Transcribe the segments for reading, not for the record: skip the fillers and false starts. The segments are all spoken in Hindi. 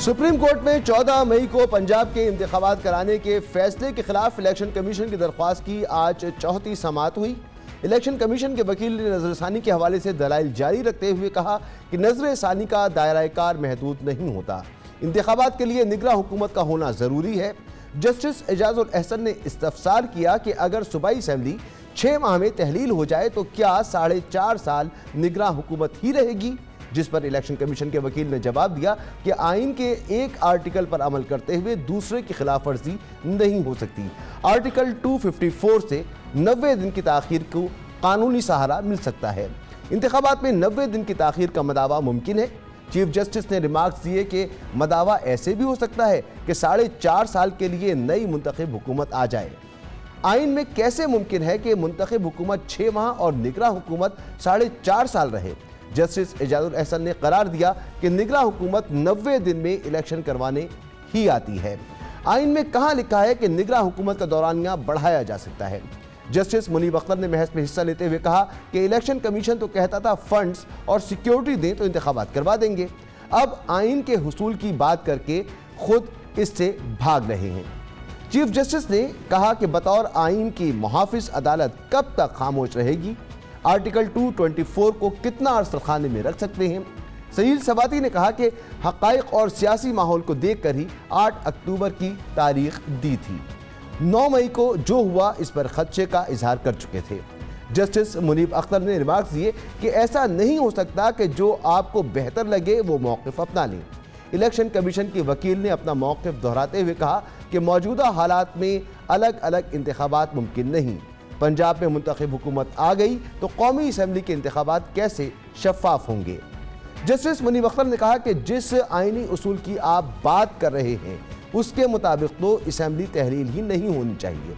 सुप्रीम कोर्ट में 14 मई को पंजाब के इंतखाबात कराने के फैसले के खिलाफ इलेक्शन कमीशन की दरख्वास्त की आज चौथी समाअत हुई। इलेक्शन कमीशन के वकील ने नजरसानी के हवाले से दलाइल जारी रखते हुए कहा कि नजरसानी का दायरा कार महदूद नहीं होता, इंतखाबात के लिए निगरां हुकूमत का होना जरूरी है। जस्टिस एजाजुल अहसन ने इस्तफसार किया कि अगर सूबाई असेंबली 6 माह में तहलील हो जाए तो क्या 4.5 साल निगरां हुकूमत ही रहेगी, जिस पर इलेक्शन कमीशन के वकील ने जवाब दिया कि आइन के एक आर्टिकल पर अमल करते हुए दूसरे की खिलाफ वर्जी नहीं हो सकती। आर्टिकल 254 से 90 दिन की ताखीर को कानूनी सहारा मिल सकता है। इंतखाबात में 90 दिन की ताखीर का मदावा मुमकिन है। चीफ जस्टिस ने रिमार्क्स दिए कि मदावा ऐसे भी हो सकता है कि 4.5 साल के लिए नई मुंतखब हुकूमत आ जाए। आइन में कैसे मुमकिन है कि मुंतखब हुकूमत 6 माह और निगरां हुकूमत 4.5 साल रहे। जस्टिस एजाजुल अहसन ने करार दिया कि निगरां हुकूमत 90 दिन में इलेक्शन करवाने ही आती है। आइन में कहां लिखा है कि निगरां हुकूमत का दौरानिया बढ़ाया जा सकता है। जस्टिस मुनीब अख्तर ने बहस में हिस्सा लेते हुए कहा कि इलेक्शन कमीशन तो कहता था फंड्स और सिक्योरिटी दें तो इंतखाबात करवा देंगे, अब आइन के हुसूल की बात करके खुद इससे भाग रहे हैं। चीफ जस्टिस ने कहा कि बतौर आइन की मुहाफिज अदालत कब तक खामोश रहेगी, आर्टिकल 224 को कितना अर्स खाने में रख सकते हैं। सहील सवाती ने कहा कि हक़ाइक़ और सियासी माहौल को देखकर ही 8 अक्टूबर की तारीख दी थी। 9 मई को जो हुआ इस पर खदशे का इजहार कर चुके थे। जस्टिस मुनीब अख्तर ने रिमार्क्स दिए कि ऐसा नहीं हो सकता कि जो आपको बेहतर लगे वो मौक़िफ़ अपना लें। इलेक्शन कमीशन के वकील ने अपना मौक़िफ़ दोहराते हुए कहा कि मौजूदा हालात में अलग अलग इंतखाबात मुमकिन नहीं। पंजाब में मुंतखब हुकूमत आ गई तो कौमी असम्बली के इंतखाबात कैसे शफाफ होंगे। जस्टिस मुनीब अख्तर ने कहा कि जिस आइनी उसूल की आप बात कर रहे हैं उसके मुताबिक तो असम्बली तहलील ही नहीं होनी चाहिए।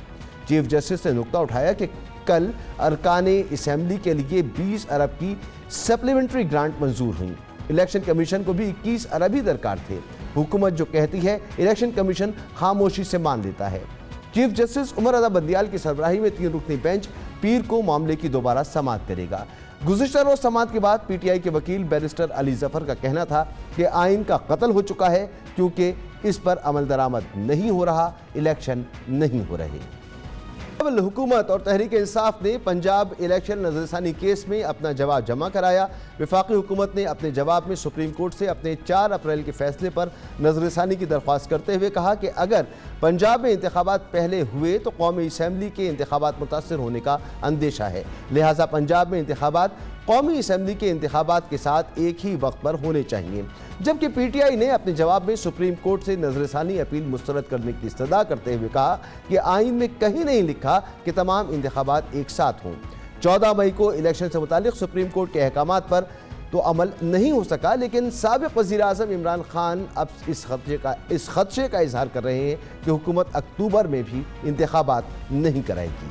चीफ जस्टिस ने नुक्ता उठाया कि कल अरकाने असम्बली के लिए 20 अरब की सप्लीमेंट्री ग्रांट मंजूर हुई। इलेक्शन कमीशन को भी 21 अरब ही दरकार थे। हुकूमत जो कहती है इलेक्शन कमीशन खामोशी से मान लेता है। चीफ जस्टिस उमर रज़ा बंदियाल की सरबराही में 3 रुकनी बेंच पीर को मामले की दोबारा समाअत करेगा। गुज़िश्ता रोज समाअत के बाद पीटीआई के वकील बैरिस्टर अली जफर का कहना था कि आइन का कत्ल हो चुका है क्योंकि इस पर अमल दरामद नहीं हो रहा, इलेक्शन नहीं हो रहे। हुकूमत और तहरीक इंसाफ ने पंजाब इलेक्शन नजरसानी केस में अपना जवाब जमा कराया। वफाकी हुकूमत ने अपने जवाब में सुप्रीम कोर्ट से अपने 4 अप्रैल के फैसले पर नजरसानी की दरख्वास्त करते हुए कहा कि अगर पंजाब में इंतखाबात पहले हुए तो कौमी असम्बली के इंतखाबात मुतासर होने का अंदेशा है, लिहाजा पंजाब में इंतखाबात कौमी असम्बली के इंतखाबात के साथ एक ही वक्त पर होने चाहिए। जबकि पीटीआई ने अपने जवाब में सुप्रीम कोर्ट से नजरसानी अपील मुस्तरद करने की इस्तदा करते हुए कहा कि आइन में कहीं नहीं लिखा कि तमाम इंतखाबात एक साथ हों। 14 मई को इलेक्शन से मुतालिक सुप्रीम कोर्ट के अहकामात पर तो अमल नहीं हो सका, लेकिन साबिक़ वज़ीर आज़म इमरान खान अब इस खदशे का इजहार कर रहे हैं कि हुकूमत अक्टूबर में भी इंतखाबात नहीं कराएगी।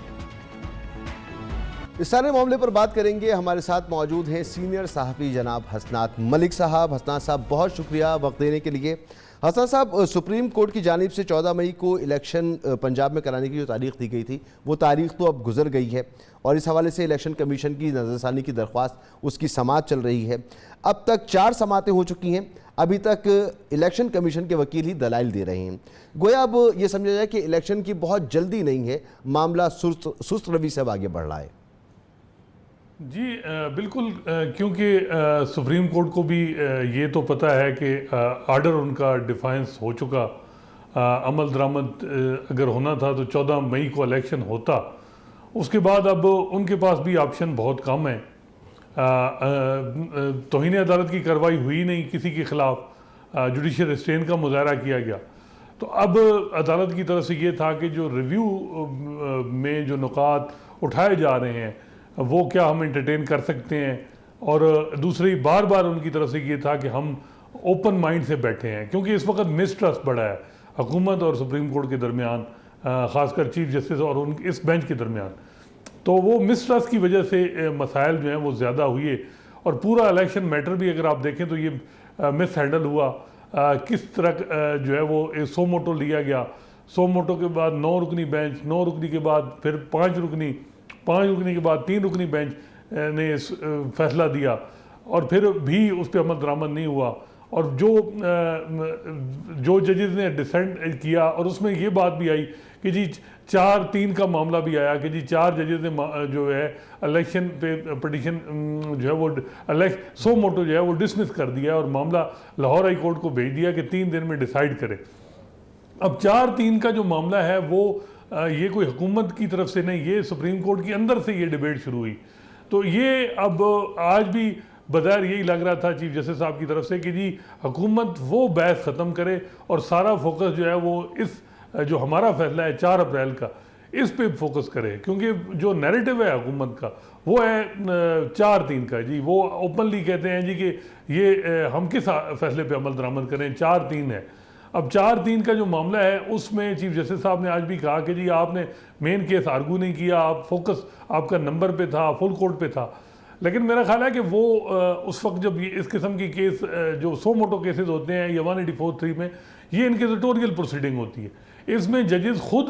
इस सारे मामले पर बात करेंगे। हमारे साथ मौजूद हैं सीनियर सहाफ़ी जनाब हसनात मलिक साहब। हसनात साहब बहुत शुक्रिया वक्त देने के लिए। हसनात साहब, सुप्रीम कोर्ट की जानिब से 14 मई को इलेक्शन पंजाब में कराने की जो तारीख दी गई थी वो तारीख तो अब गुजर गई है और इस हवाले से इलेक्शन कमीशन की नजरसानी की दरख्वास्त उसकी समाअत चल रही है। अब तक 4 समाअतें हो चुकी हैं। अभी तक इलेक्शन कमीशन के वकील ही दलाइल दे रहे हैं। गोया अब ये समझा जाए कि इलेक्शन की बहुत जल्दी नहीं है, मामला सुस्त रवि से आगे बढ़ रहा है। जी बिल्कुल, क्योंकि सुप्रीम कोर्ट को भी ये तो पता है कि आर्डर उनका डिफाइंस हो चुका। अमल दरामद अगर होना था तो 14 मई को इलेक्शन होता। उसके बाद अब उनके पास भी ऑप्शन बहुत कम है। तौहीन अदालत की कार्रवाई हुई नहीं, किसी के खिलाफ जुडिशियल रिस्ट्रेंट का मुजाहरा किया गया। तो अब अदालत की तरफ से ये था कि जो रिव्यू में जो नुकात उठाए जा रहे हैं वो क्या हम एंटरटेन कर सकते हैं, और दूसरी बार बार उनकी तरफ से ये था कि हम ओपन माइंड से बैठे हैं, क्योंकि इस वक्त मिसट्रस्ट बढ़ा है हुकूमत और सुप्रीम कोर्ट के दरमियान, ख़ासकर चीफ जस्टिस और उन इस बेंच के दरमियान। तो वो मिसट्रस्ट की वजह से मसाइल जो हैं वो ज़्यादा हुए और पूरा इलेक्शन मैटर भी अगर आप देखें तो ये मिस हैंडल हुआ। किस तरह जो है वो सो मोटो लिया गया, सो मोटो के बाद 9 रुकनी बेंच, 9 रुकनी के बाद फिर 5 रुकनी, 5 रुकनी के बाद 3 रुकनी बेंच ने फैसला दिया और फिर भी उस पर अमल दरामद नहीं हुआ और जो जजेस ने डिसेंट किया और उसमें ये बात भी आई कि जी 4-3 का मामला भी आया कि जी 4 जजेस ने जो है इलेक्शन पे पिटीशन जो है वो सो मोटो जो है वो डिसमिस कर दिया और मामला लाहौर हाई कोर्ट को भेज दिया कि 3 दिन में डिसाइड करे। अब 4-3 का जो मामला है वो ये कोई हुकूमत की तरफ से नहीं, ये सुप्रीम कोर्ट के अंदर से ये डिबेट शुरू हुई। तो ये अब आज भी बज़ाहिर यही लग रहा था चीफ जस्टिस साहब की तरफ से कि जी हुकूमत वो बहस ख़त्म करे और सारा फोकस जो है वो इस जो हमारा फैसला है 4 अप्रैल का इस पे फोकस करे, क्योंकि जो नैरेटिव है हुकूमत का वो है 4-3 का। जी वो ओपनली कहते हैं जी कि ये हम किस फैसले पे अमल दरामद करें, 4-3 है। अब 4-3 का जो मामला है उसमें चीफ जस्टिस साहब ने आज भी कहा कि जी आपने मेन केस आर्गू नहीं किया, आप फोकस आपका नंबर पे था, फुल कोर्ट पे था। लेकिन मेरा ख्याल है कि वो उस वक्त जब ये इस किस्म की केस जो सो मोटो केसेस होते हैं या 184(3) में, ये इनक्विजिटोरियल प्रोसीडिंग होती है, इसमें जजेस खुद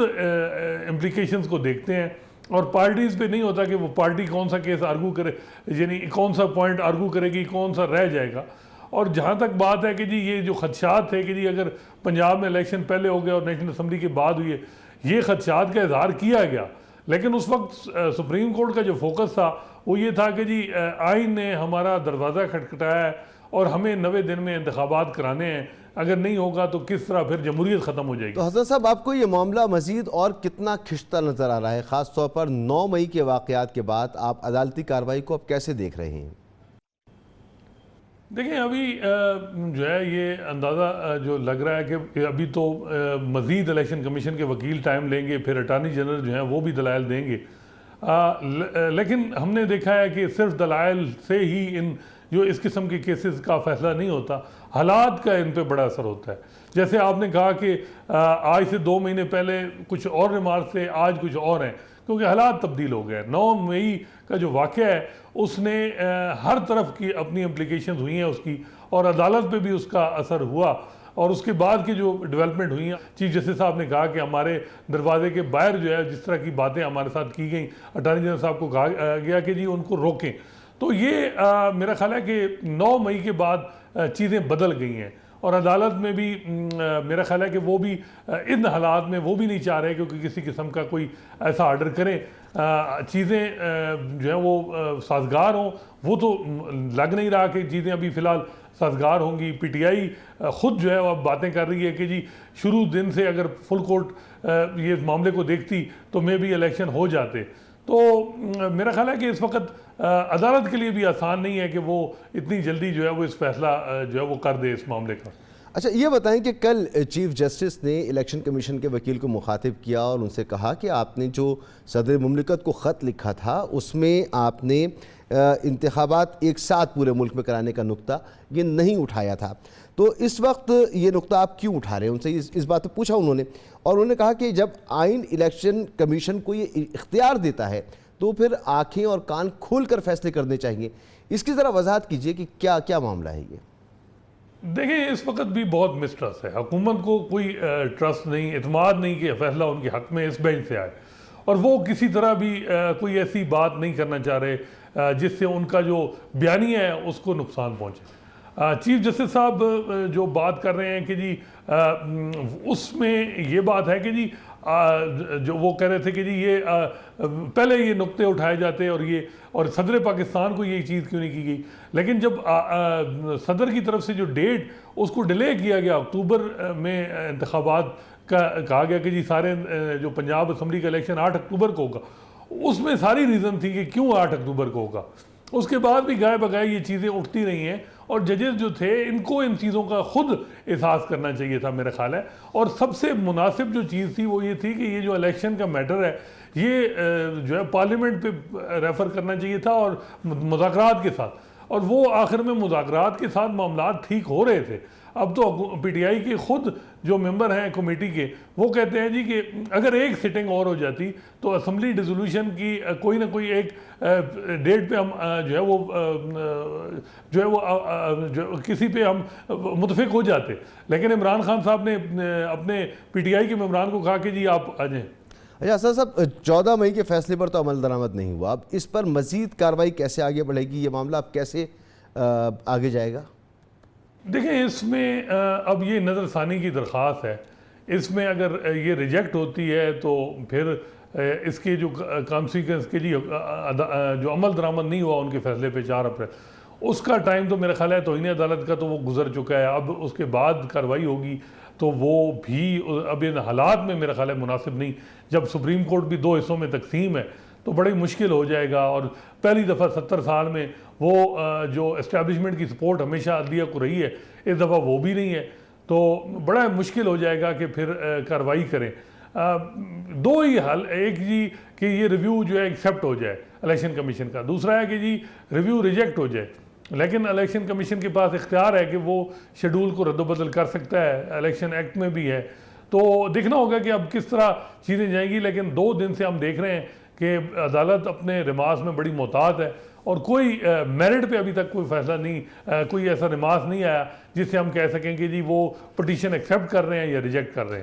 इम्प्लीकेशंस को देखते हैं और पार्टीज़ पे नहीं होता कि वो पार्टी कौन सा केस आर्गू करे, यानी कौन सा पॉइंट आर्गू करेगी, कौन सा रह जाएगा। और जहाँ तक बात है कि जी ये जो खदशात थे कि जी अगर पंजाब में इलेक्शन पहले हो गया और नेशनल असम्बली के बाद हुई है, ये खदशात का इजहार किया गया, लेकिन उस वक्त सुप्रीम कोर्ट का जो फोकस था वो ये था कि जी आइन ने हमारा दरवाज़ा खटखटाया है और हमें 90 दिन में इंतखाबात कराने हैं, अगर नहीं होगा तो किस तरह फिर जमहूरियत ख़त्म हो जाएगी। तो हसन साहब, आपको ये मामला मजीद और कितना खिंचता नज़र आ रहा है, ख़ास तौर पर 9 मई के वाक़यात के बाद आप अदालती कार्रवाई को अब कैसे देख रहे हैं? देखिए अभी जो है ये अंदाज़ा जो लग रहा है कि अभी तो मज़ीद इलेक्शन कमीशन के वकील टाइम लेंगे, फिर अटार्नी जनरल जो हैं वो भी दलाइल देंगे। लेकिन हमने देखा है कि सिर्फ दलाइल से ही इन जो इस किस्म के केसेस का फ़ैसला नहीं होता, हालात का इन पे बड़ा असर होता है। जैसे आपने कहा कि आज से 2 महीने पहले कुछ और रिमार्क थे, आज कुछ और हैं, क्योंकि हालात तब्दील हो गए। 9 मई का जो वाक़या है उसने हर तरफ की अपनी इम्प्लीकेशंस हुई हैं उसकी, और अदालत पे भी उसका असर हुआ। और उसके बाद की जो डेवलपमेंट हुई हैं, चीफ जस्टिस साहब ने कहा कि हमारे दरवाजे के बाहर जो है जिस तरह की बातें हमारे साथ की गई, अटॉर्नी जनरल साहब को कहा गया कि जी उनको रोकें। तो ये मेरा ख्याल है कि 9 मई के बाद चीज़ें बदल गई हैं और अदालत में भी मेरा ख्याल है कि वो भी इन हालात में वो भी नहीं चाह रहे क्योंकि किसी किस्म का कोई ऐसा आर्डर करें, चीज़ें जो है वो साजगार हों। वो तो लग नहीं रहा कि चीज़ें अभी फ़िलहाल साजगार होंगी। पीटीआई ख़ुद जो है वो अब बातें कर रही है कि जी शुरू दिन से अगर फुल कोर्ट ये मामले को देखती तो मे भी इलेक्शन हो जाते। तो मेरा ख्याल है कि इस वक्त अदालत के लिए भी आसान नहीं है कि वो इतनी जल्दी जो है वो इस फैसला जो है वो कर दे इस मामले का। अच्छा, ये बताएं कि कल चीफ जस्टिस ने इलेक्शन कमीशन के वकील को मुखातिब किया और उनसे कहा कि आपने जो सदर मुमलिकत को ख़त लिखा था उसमें आपने इंतखाबात एक साथ पूरे मुल्क में कराने का नुक्ता ये नहीं उठाया था। तो इस वक्त ये नुक्ता आप क्यों उठा रहे हैं? उनसे इस बात पर पूछा उन्होंने, और उन्होंने कहा कि जब आइन इलेक्शन कमीशन को ये इख्तियार देता है तो फिर आँखें और कान खोल कर फैसले करने चाहिए। इसकी ज़रा वजाहत कीजिए कि क्या क्या मामला है ये। देखिए इस वक्त भी बहुत मिसट्रस्ट है, हुकूमत को कोई ट्रस्ट नहीं, एतमाद नहीं कि फैसला उनके हक़ में इस बेंच से आए, और वो किसी तरह भी कोई ऐसी बात नहीं करना चाह रहे जिससे उनका जो बयानिया है उसको नुकसान पहुँचे। चीफ जस्टिस साहब जो बात कर रहे हैं कि जी उसमें ये बात है कि जी जो वो कह रहे थे कि जी ये पहले ये नुक्ते उठाए जाते और सदर पाकिस्तान को ये चीज़ क्यों नहीं की गई। लेकिन जब सदर की तरफ से जो डेट उसको डिले किया गया, अक्टूबर में इंतखाबात का कहा गया कि जी सारे जो पंजाब असम्बली का इलेक्शन 8 अक्टूबर को होगा, उसमें सारी रीज़न थी कि क्यों 8 अक्टूबर को होगा। उसके बाद भी गाय बगाए ये चीज़ें उठती रही हैं और जजेस जो थे इनको इन चीज़ों का खुद एहसास करना चाहिए था मेरा ख्याल है। और सबसे मुनासिब जो चीज़ थी वो ये थी कि ये जो इलेक्शन का मैटर है ये जो है पार्लियामेंट पे रेफ़र करना चाहिए था और मुज़ाकरात के साथ, और वो आखिर में मुज़ाकरात के साथ मामला ठीक हो रहे थे। अब तो पीटीआई के खुद जो मेंबर हैं कमेटी के वो कहते हैं जी कि अगर एक सिटिंग और हो जाती तो असम्बली डिसोल्यूशन की कोई ना कोई एक डेट पे हम जो किसी पे हम मुतफिक हो जाते। लेकिन इमरान खान साहब ने अपने पीटीआई के मेंबरान को कहा कि जी आप आ जाएँ। अच्छा सर साहब, 14 मई के फैसले पर तो अमल दरामद नहीं हुआ, अब इस पर मज़ीद कार्रवाई कैसे आगे बढ़ेगी? ये मामला अब कैसे आगे जाएगा? देखें इसमें अब ये नज़रसानी की दरख्वास्त है, इसमें अगर ये रिजेक्ट होती है तो फिर इसके जो कॉन्सिक्वेंस के लिए जो अमल दरामद नहीं हुआ उनके फैसले पे 4 अप्रैल, उसका टाइम तो मेरा ख्याल है तौहीन अदालत का तो वो गुजर चुका है। अब उसके बाद कार्रवाई होगी तो वो भी अब इन हालात में मेरा ख्याल है मुनासिब नहीं। जब सुप्रीम कोर्ट भी 2 हिस्सों में तकसीम है तो बड़ी मुश्किल हो जाएगा, और पहली दफ़ा 70 साल में वो जो इस्टेब्लिशमेंट की सपोर्ट हमेशा अदलिया को रही है, इस दफ़ा वो भी नहीं है, तो बड़ा मुश्किल हो जाएगा कि फिर कार्रवाई करें। 2 ही हल, एक जी कि ये रिव्यू जो है एक्सेप्ट हो जाए इलेक्शन कमीशन का, दूसरा है कि जी रिव्यू रिजेक्ट हो जाए। लेकिन इलेक्शन कमीशन के पास इख्तियार है कि वो शेड्यूल को रद्दबदल कर सकता है, इलेक्शन एक्ट में भी है। तो देखना होगा कि अब किस तरह चीज़ें जाएंगी। लेकिन 2 दिन से हम देख रहे हैं कि अदालत अपने रिमास में बड़ी मोहतात है, और कोई मेरिट पे अभी तक कोई फैसला नहीं, कोई ऐसा रिमास नहीं आया जिससे हम कह सकें कि जी वो पटिशन एक्सेप्ट कर रहे हैं या रिजेक्ट कर रहे हैं।